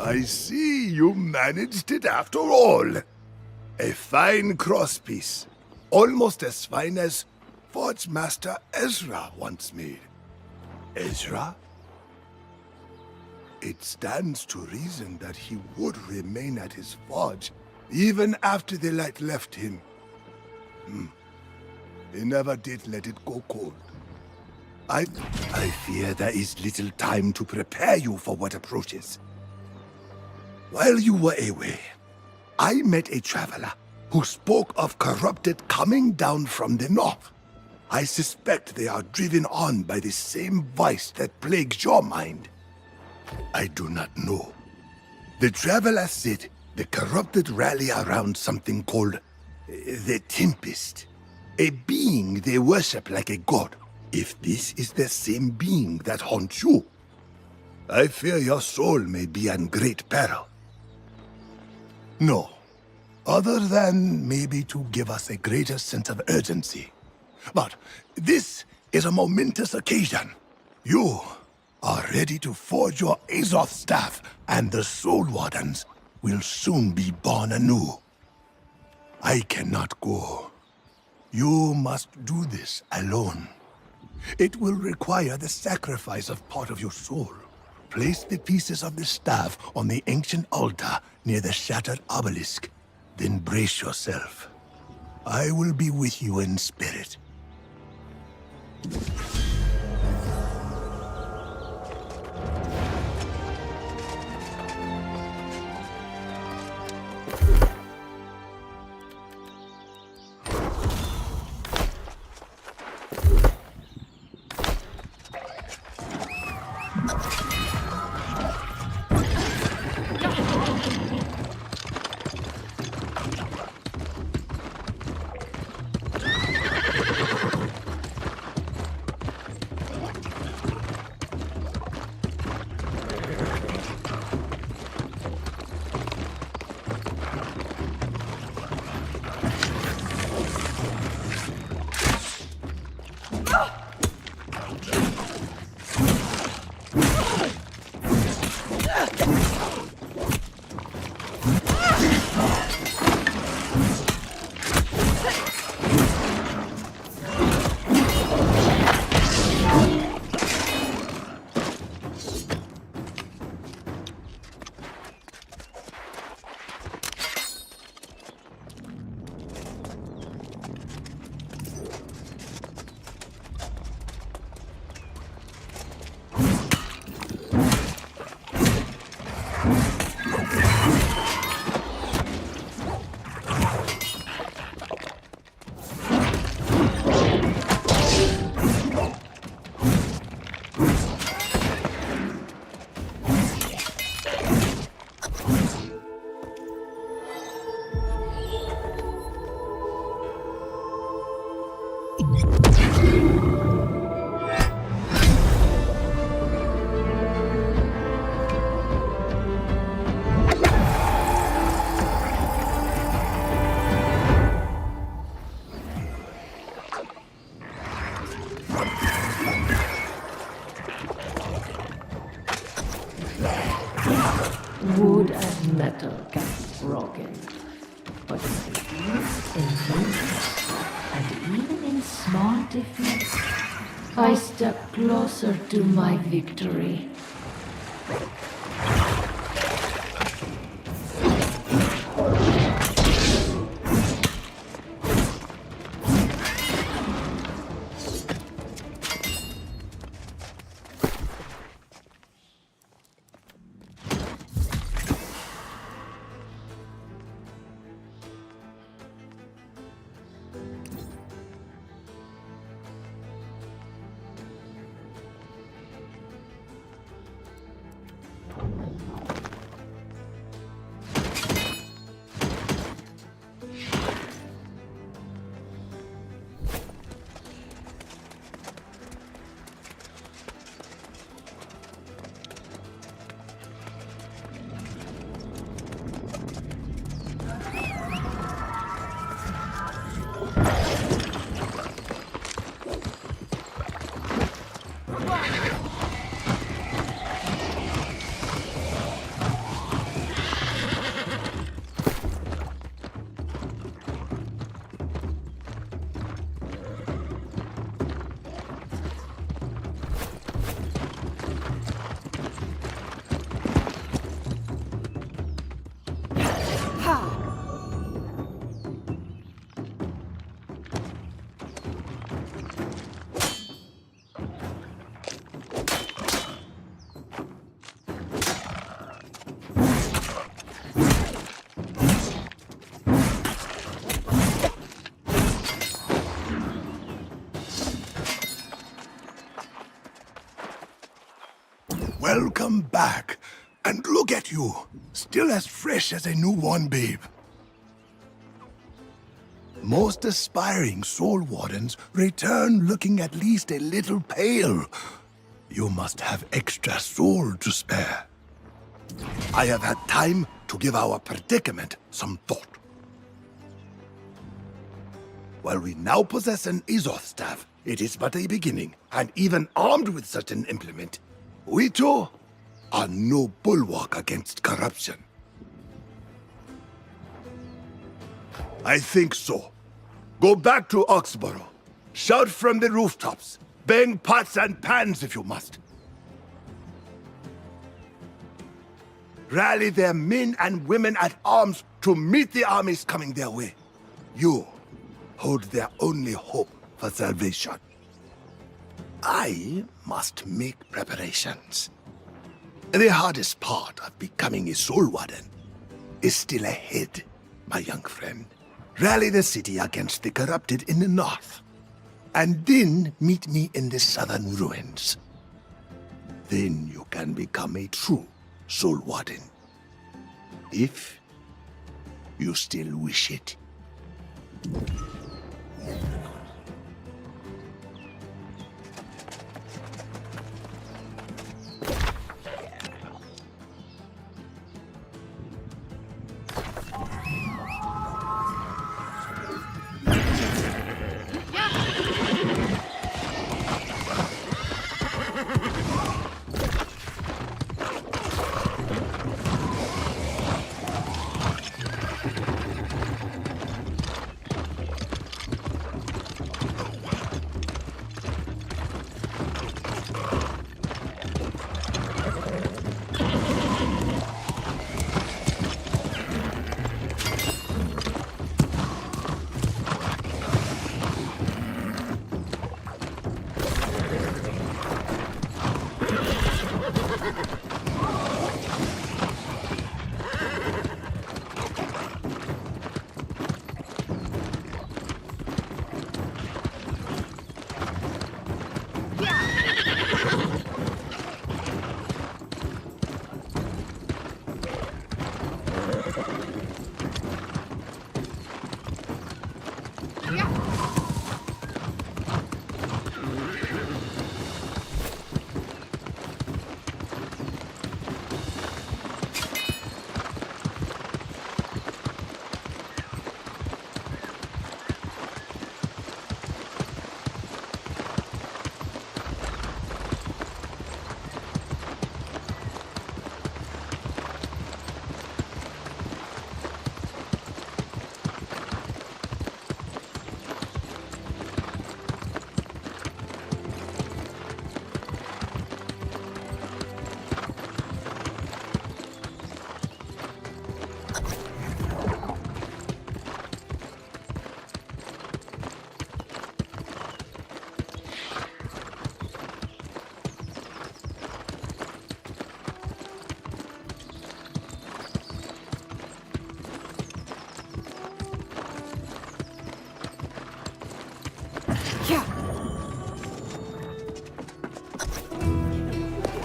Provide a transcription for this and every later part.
I see you managed it after all. A fine crosspiece. Almost as fine as Forge Master Ezra once made. Ezra? It stands to reason that he would remain at his forge Even after the light left him, he never did let it go cold. I fear there is little time to prepare you for what approaches. While you were away, I met a traveler who spoke of corrupted coming down from the north. I suspect they are driven on by the same vice that plagues your mind. I do not know. The traveler said the corrupted rally around something called the Tempest, a being they worship like a god. If this is the same being that haunts you, I fear your soul may be in great peril. No, other than maybe to give us a greater sense of urgency. But this is a momentous occasion. You are ready to forge your Azoth staff, and the Soul Wardens will soon be born anew. I cannot go. You must do this alone. It will require the sacrifice of part of your soul. Place the pieces of the staff on the ancient altar near the shattered obelisk. Then brace yourself. I will be with you in spirit. Wood and metal can be broken, but if in use, and even in small defeats, I step closer to my victory. Welcome back. And look at you, still as fresh as a newborn babe. Most aspiring soul wardens return looking at least a little pale. You must have extra soul to spare. I have had time to give our predicament some thought. While we now possess an Izoth staff, it is but a beginning, and even armed with such an implement, we too are no bulwark against corruption. I think so. Go back to Oxborough. Shout from the rooftops. Bang pots and pans if you must. Rally their men and women at arms to meet the armies coming their way. You hold their only hope for salvation. I must make preparations. The hardest part of becoming a soul warden is still ahead, my young friend. Rally the city against the corrupted in the north, and then meet me in the southern ruins. Then you can become a true soul warden. If you still wish it.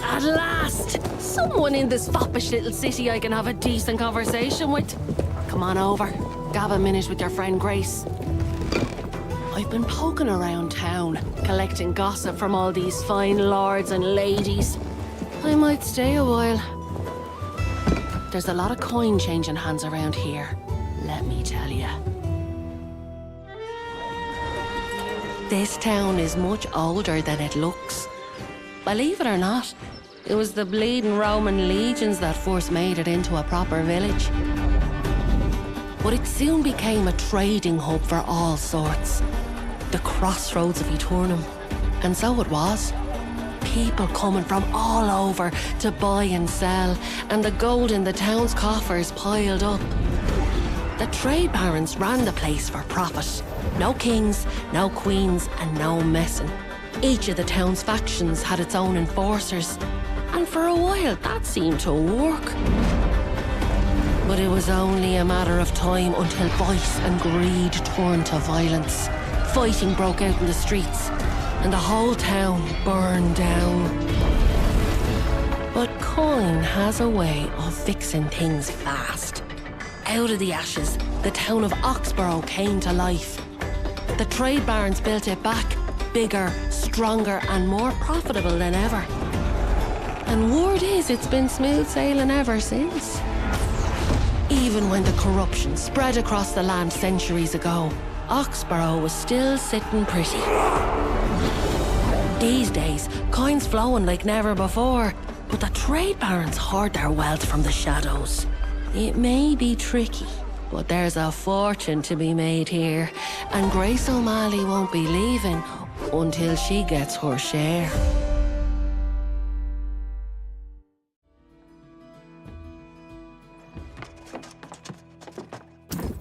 At last! Someone in this foppish little city I can have a decent conversation with. Come on over. Gab a minute with your friend Grace. I've been poking around town, collecting gossip from all these fine lords and ladies. I might stay a while. There's a lot of coin changing hands around here, let me tell you. This town is much older than it looks. Believe it or not, it was the bleeding Roman legions that first made it into a proper village. But it soon became a trading hub for all sorts. The crossroads of Aeternum. And so it was. People coming from all over to buy and sell, and the gold in the town's coffers piled up. The trade barons ran the place for profit. No kings, no queens, and no messing. Each of the town's factions had its own enforcers, and for a while that seemed to work. But it was only a matter of time until vice and greed turned to violence. Fighting broke out in the streets, and the whole town burned down. But coin has a way of fixing things fast. Out of the ashes, the town of Oxborough came to life. The trade barons built it back, bigger, stronger, and more profitable than ever. And word is it's been smooth sailing ever since. Even when the corruption spread across the land centuries ago, Oxborough was still sitting pretty. These days, coin's flowing like never before, but the trade barons hoard their wealth from the shadows. It may be tricky, but there's a fortune to be made here, and Grace O'Malley won't be leaving until she gets her share.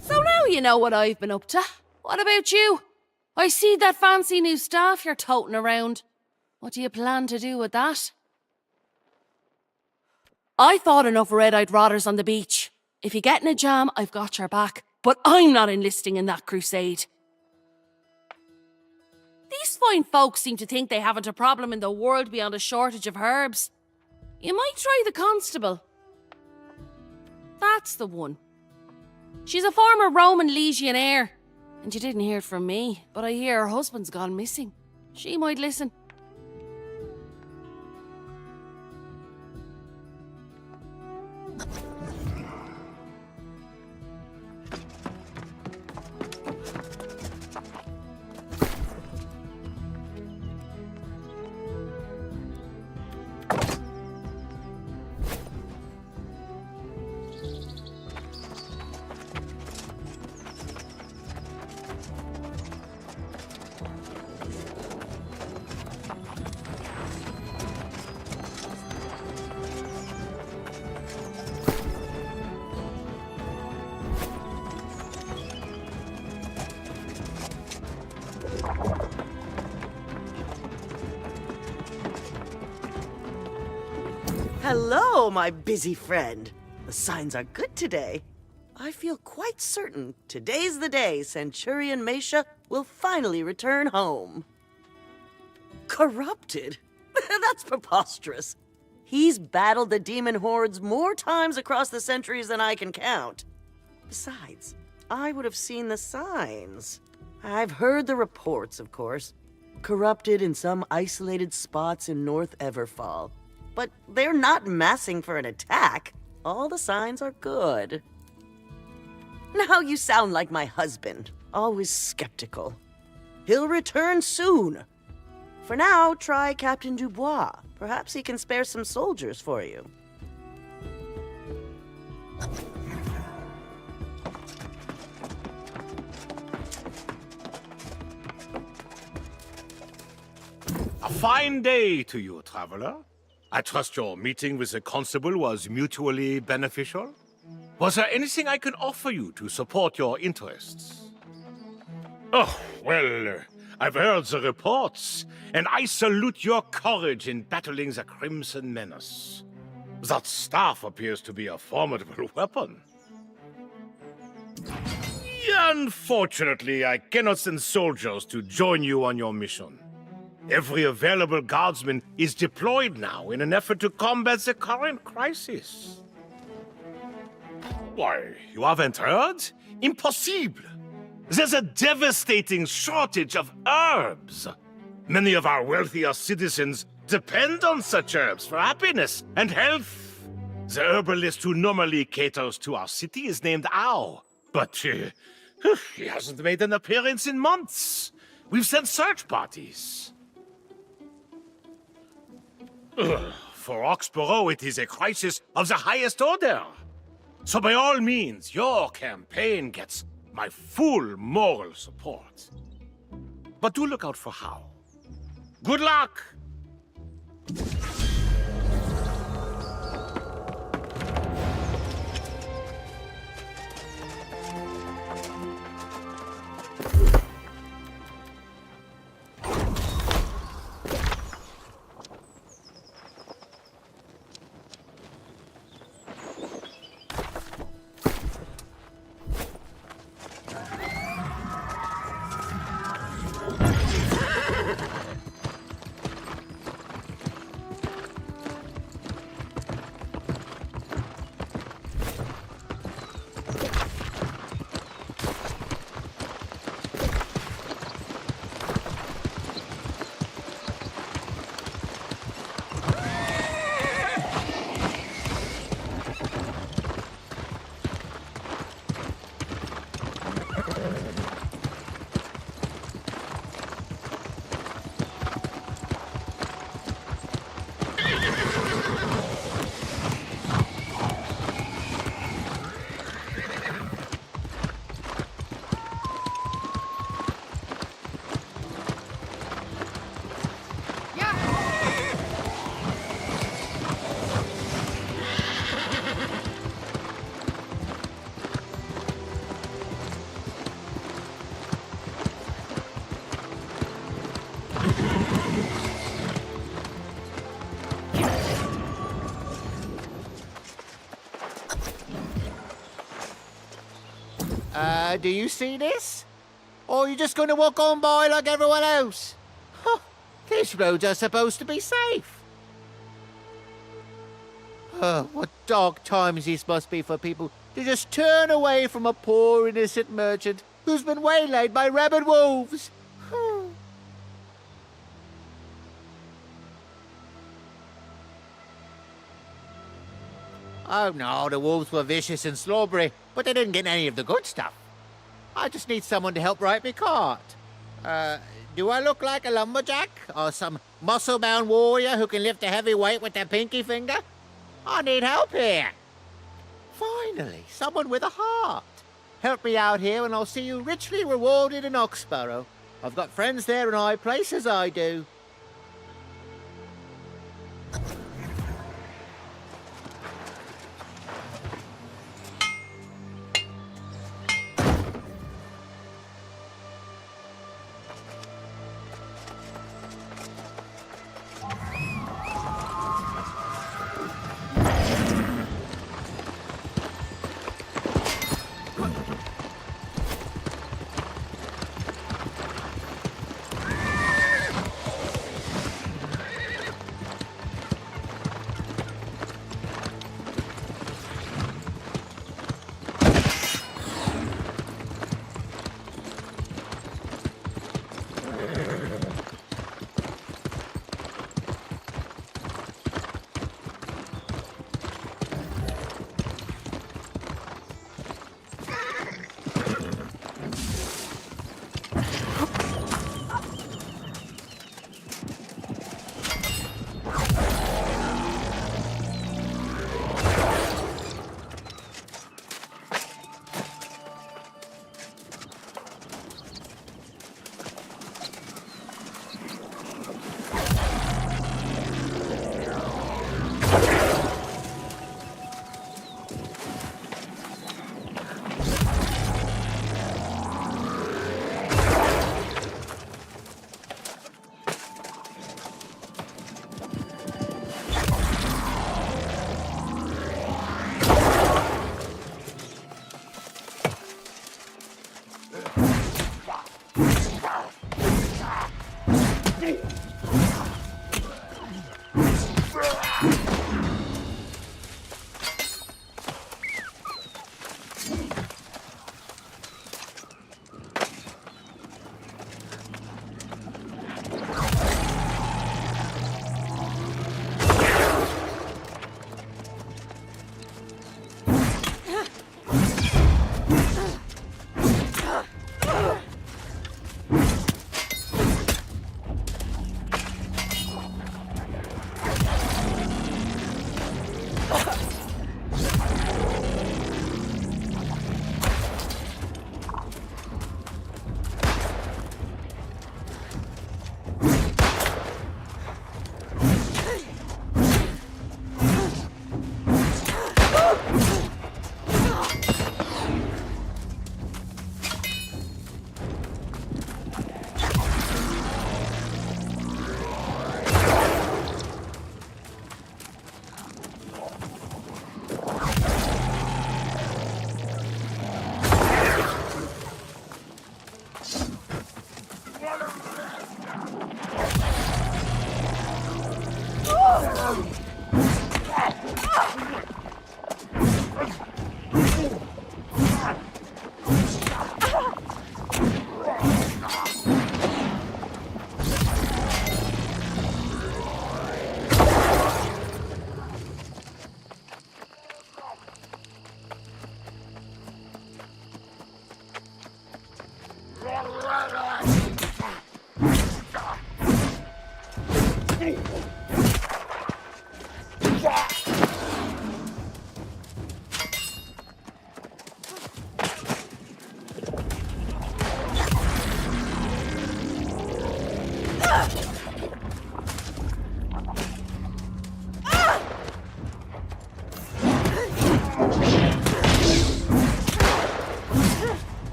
So now you know what I've been up to. What about you? I see that fancy new staff you're toting around. What do you plan to do with that? I thought enough red-eyed rotters on the beach. If you get in a jam, I've got your back. But I'm not enlisting in that crusade. These fine folks seem to think they haven't a problem in the world beyond a shortage of herbs. You might try the constable. That's the one. She's a former Roman legionnaire. And you didn't hear it from me, but I hear her husband's gone missing. She might listen. Hello, my busy friend. The signs are good today. I feel quite certain today's the day Centurion Mesha will finally return home. Corrupted? That's preposterous. He's battled the demon hordes more times across the centuries than I can count. Besides, I would have seen the signs. I've heard the reports, of course. Corrupted in some isolated spots in North Everfall. But they're not massing for an attack. All the signs are good. Now you sound like my husband, always skeptical. He'll return soon. For now, try Captain Dubois. Perhaps he can spare some soldiers for you. A fine day to you, traveler. I trust your meeting with the constable was mutually beneficial? Was there anything I can offer you to support your interests? Oh, well, I've heard the reports, and I salute your courage in battling the Crimson Menace. That staff appears to be a formidable weapon. Unfortunately, I cannot send soldiers to join you on your mission. Every available guardsman is deployed now in an effort to combat the current crisis. Why, you haven't heard? Impossible! There's a devastating shortage of herbs. Many of our wealthier citizens depend on such herbs for happiness and health. The herbalist who normally caters to our city is named Ao, but he hasn't made an appearance in months. We've sent search parties. For Oxborough, it is a crisis of the highest order. So by all means, your campaign gets my full moral support. But do look out for How. Good luck! Do you see this? Or are you just going to walk on by like everyone else? Huh, these roads are supposed to be safe. What dark times these must be for people to just turn away from a poor innocent merchant who's been waylaid by rabid wolves. Oh no, the wolves were vicious and slobbery, but they didn't get any of the good stuff. I just need someone to help ride me cart. Do I look like a lumberjack? Or some muscle-bound warrior who can lift a heavy weight with their pinky finger? I need help here. Finally, someone with a heart. Help me out here and I'll see you richly rewarded in Oxborough. I've got friends there in high places, I do.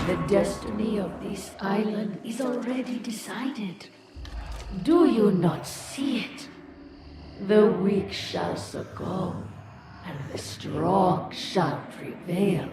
The destiny of this island is already decided. Do you not see it? The weak shall succumb, and the strong shall prevail.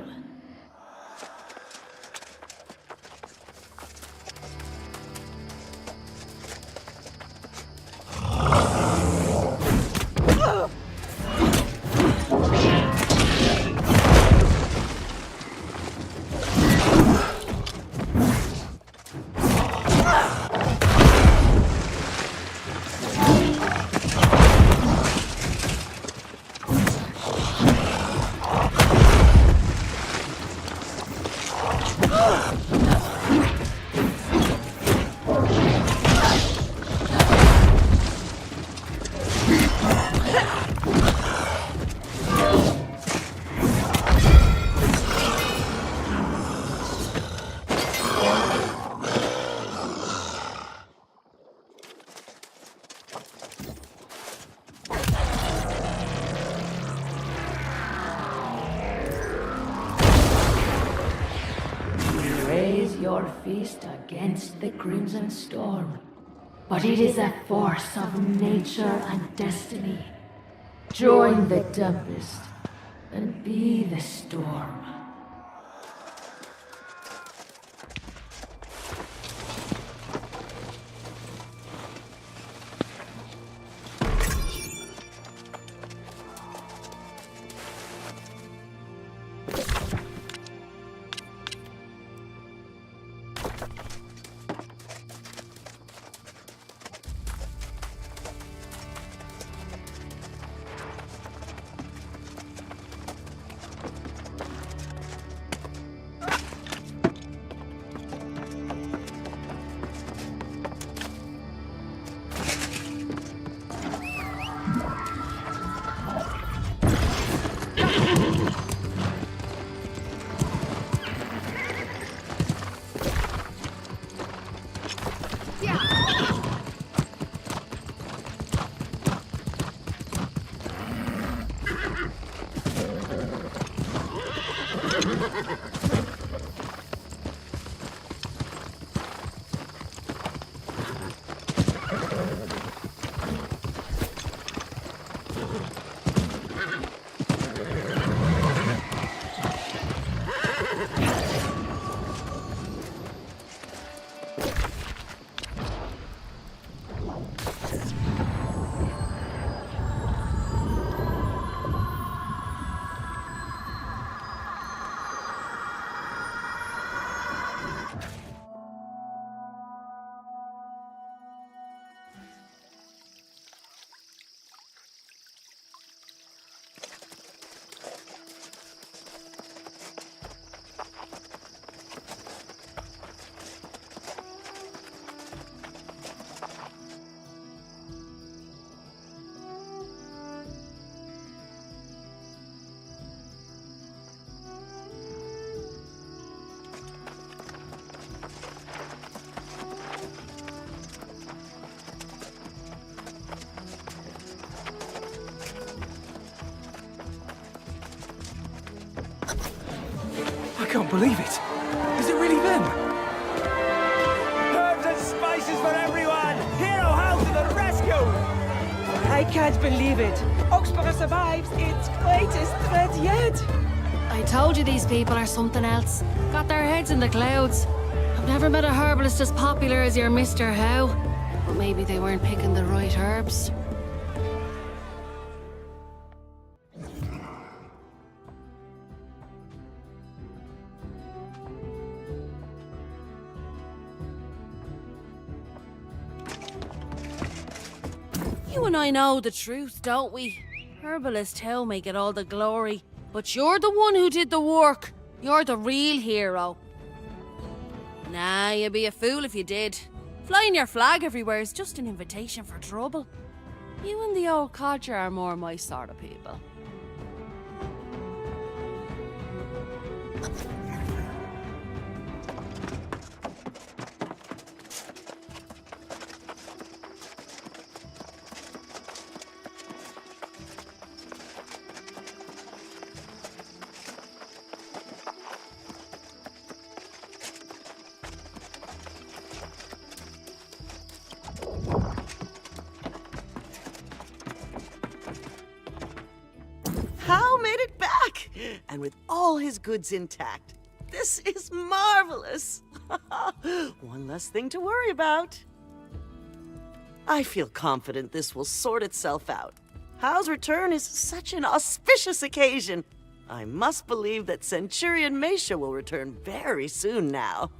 Your fist against the Crimson Storm, but it is a force of nature and destiny. Join the tempest and be the storm. I can't believe it. Is it really them? Herbs and spices for everyone! Hero House to the rescue! I can't believe it. Oxborough survives its greatest threat yet. I told you these people are something else. Got their heads in the clouds. I've never met a herbalist as popular as your Mr. How. But maybe they weren't picking the right herbs. You and I know the truth, don't we? Herbalist How may get all the glory, but you're the one who did the work. You're the real hero. Nah, you'd be a fool if you did. Flying your flag everywhere is just an invitation for trouble. You and the old codger are more my sort of people. his goods intact. This is marvelous. One less thing to worry about. I feel confident this will sort itself out. Hal's return is such an auspicious occasion. I must believe that Centurion Mesha will return very soon now.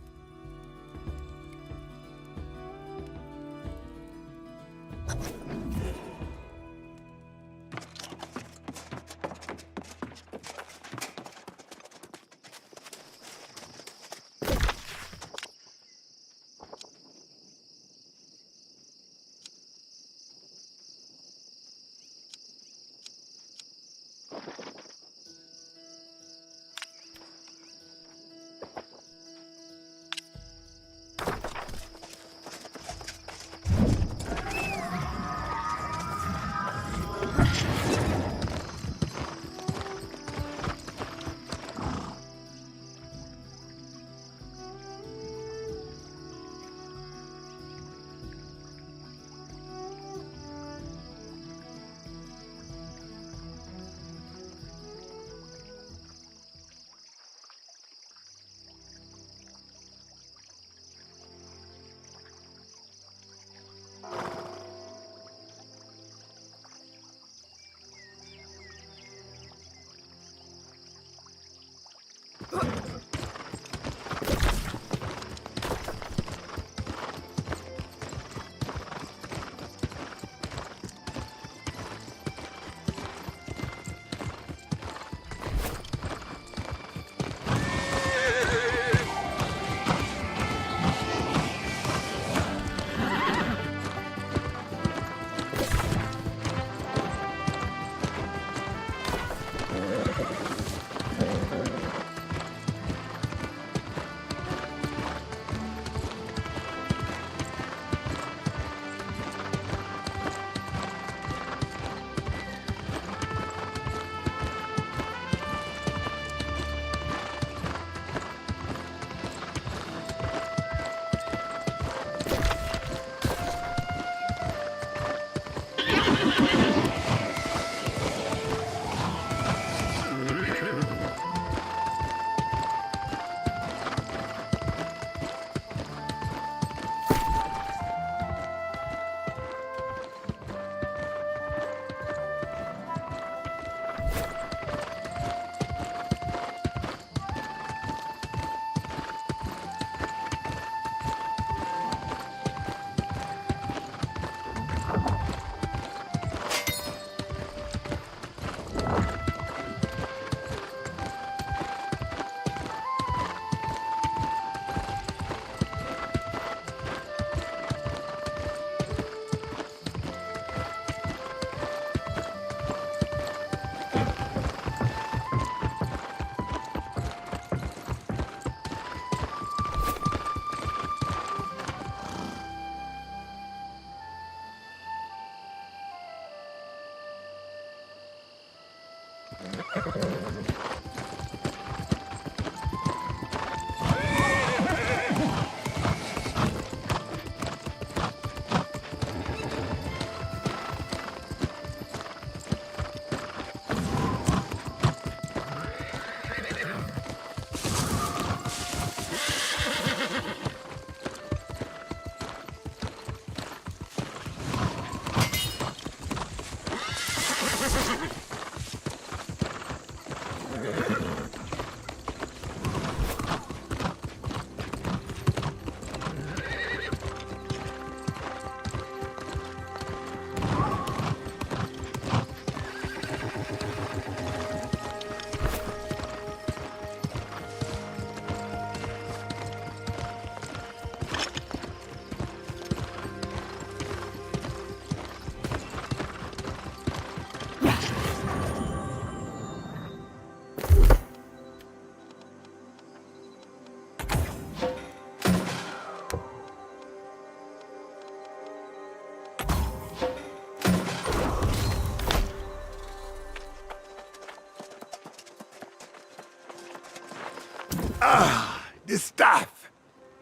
The staff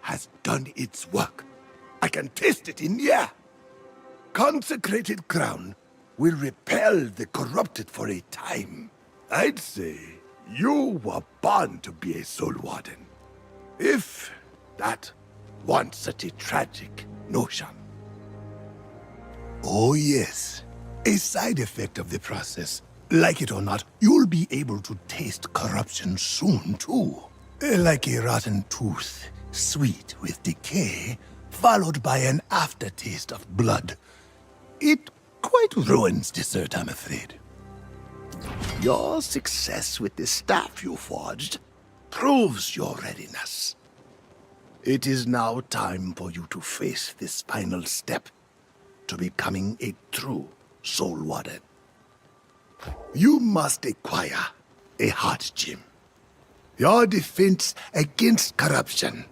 has done its work. I can taste it in the air. Consecrated crown will repel the corrupted for a time. I'd say You were born to be a soul warden. If that weren't such a tragic notion. Oh yes, a side effect of the process. Like it or not, you'll be able to taste corruption soon too. Like a rotten tooth, sweet with decay, followed by an aftertaste of blood. It quite ruins dessert, I'm afraid. Your success with the staff you forged proves your readiness. It is now time for you to face this final step to becoming a true soul warden. You must acquire a heart gem. Your defense against corruption.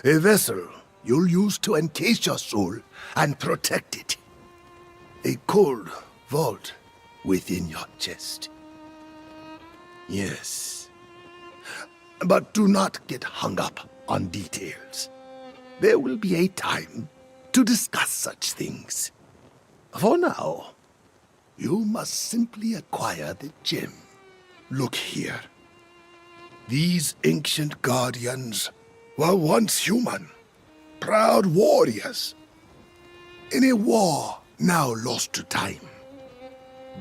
A vessel you'll use to encase your soul and protect it. A cold vault within your chest. Yes. But do not get hung up on details. There will be a time to discuss such things. For now, you must simply acquire the gem. Look here. These ancient guardians were once human, proud warriors. In a war now lost to time,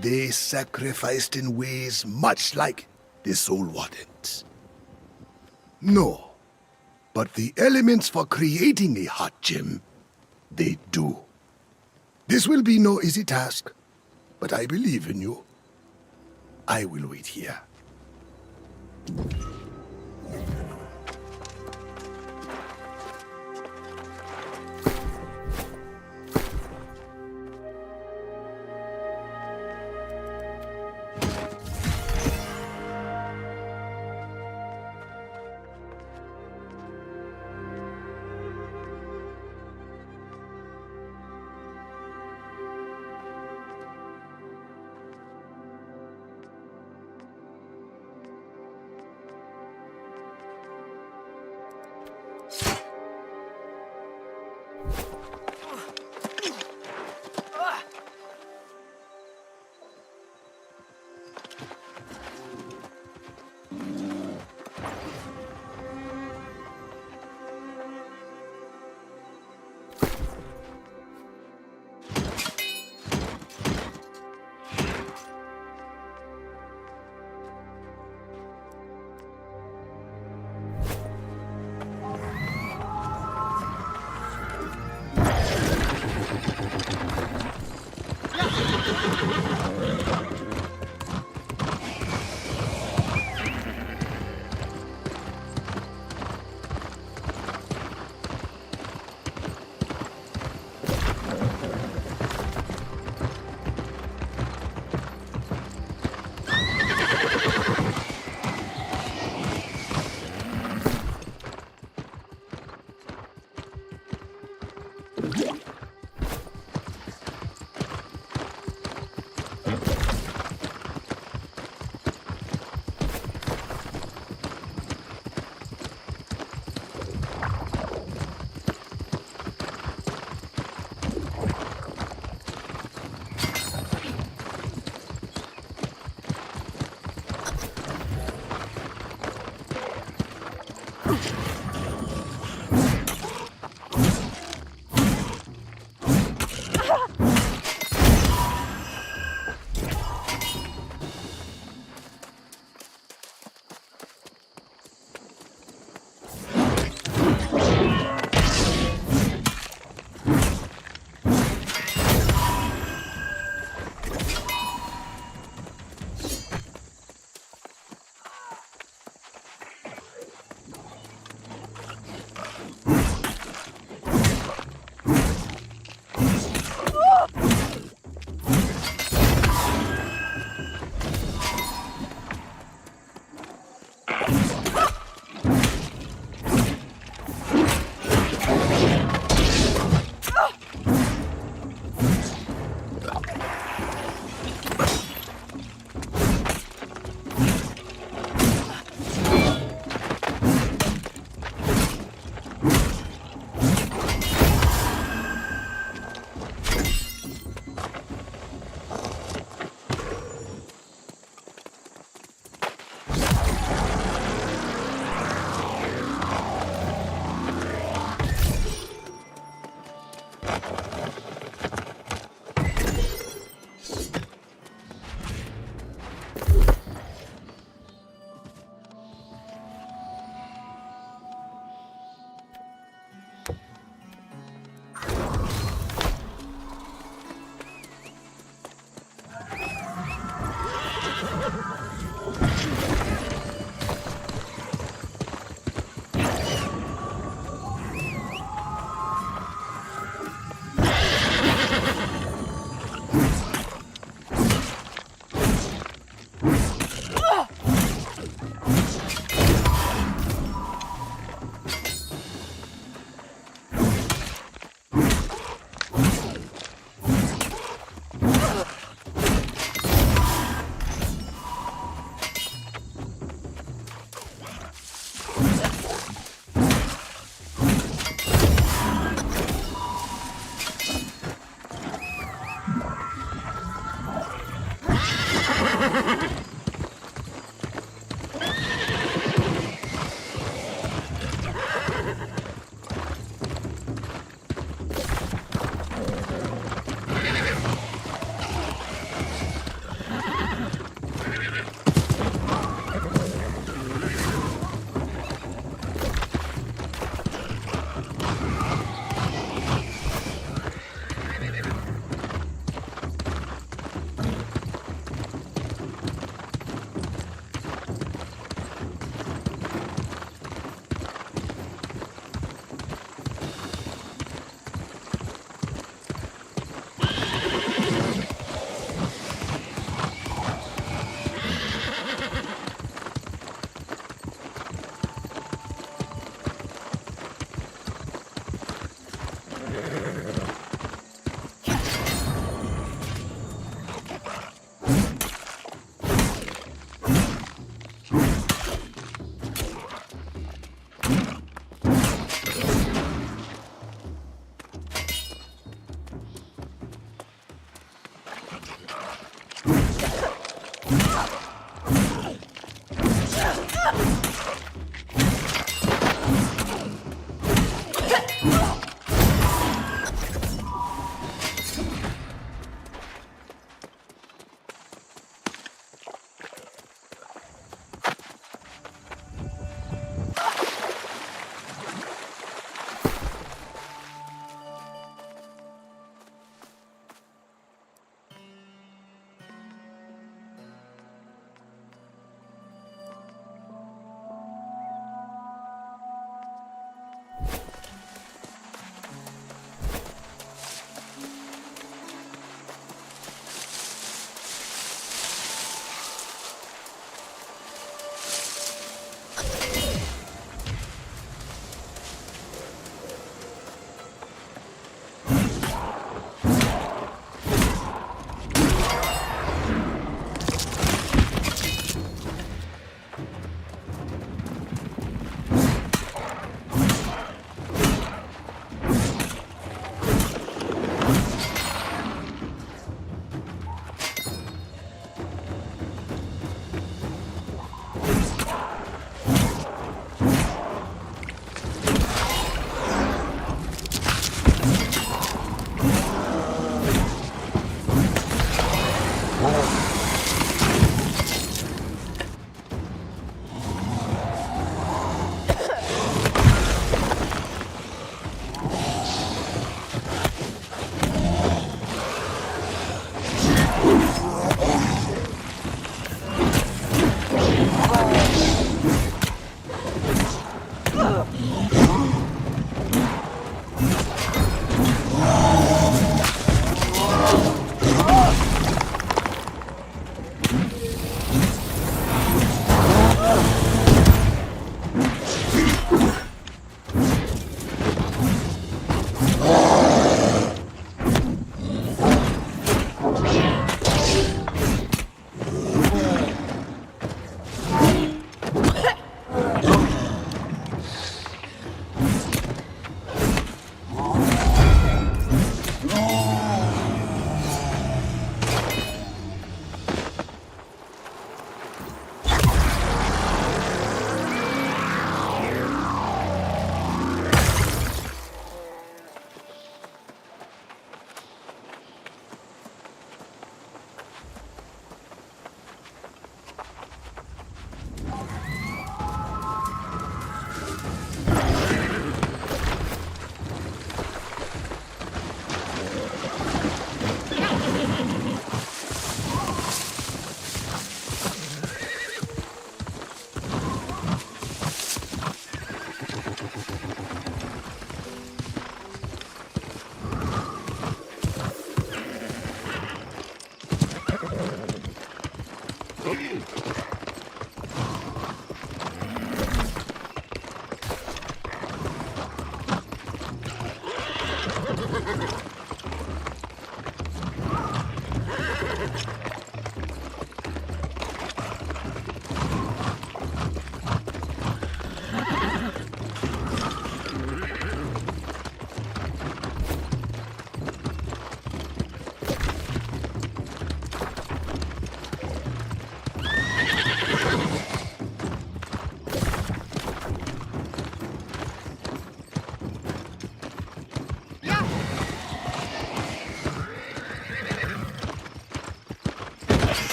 they sacrificed in ways much like the Soul Wardens. No, but the elements for creating a heart gem, they do. This will be no easy task, but I believe in you. I will wait here.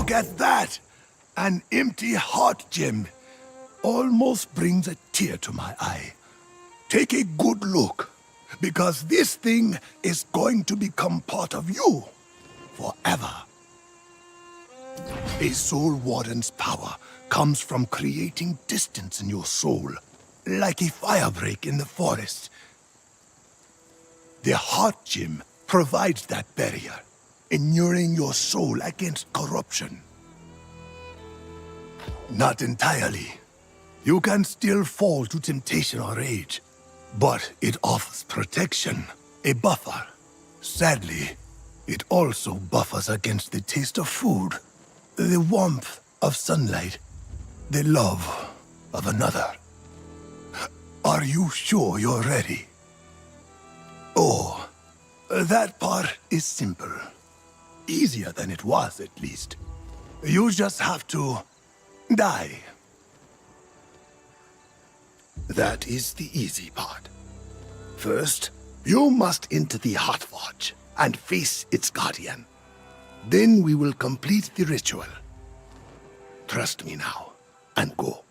Look at that! An empty heart gem. Almost brings a tear to my eye. Take a good look, because this thing is going to become part of you forever. A soul warden's power comes from creating distance in your soul, like a firebreak in the forest. The heart gem provides that barrier, inuring your soul against corruption. Not entirely. You can still fall to temptation or rage, but it offers protection, a buffer. Sadly, it also buffers against the taste of food, the warmth of sunlight, the love of another. Are you sure you're ready? Oh, that part is simple. Easier than it was, at least. You just have to die. That is the easy part. First, you must enter the Heart Forge and face its guardian. Then we will complete the ritual. Trust me now, and go.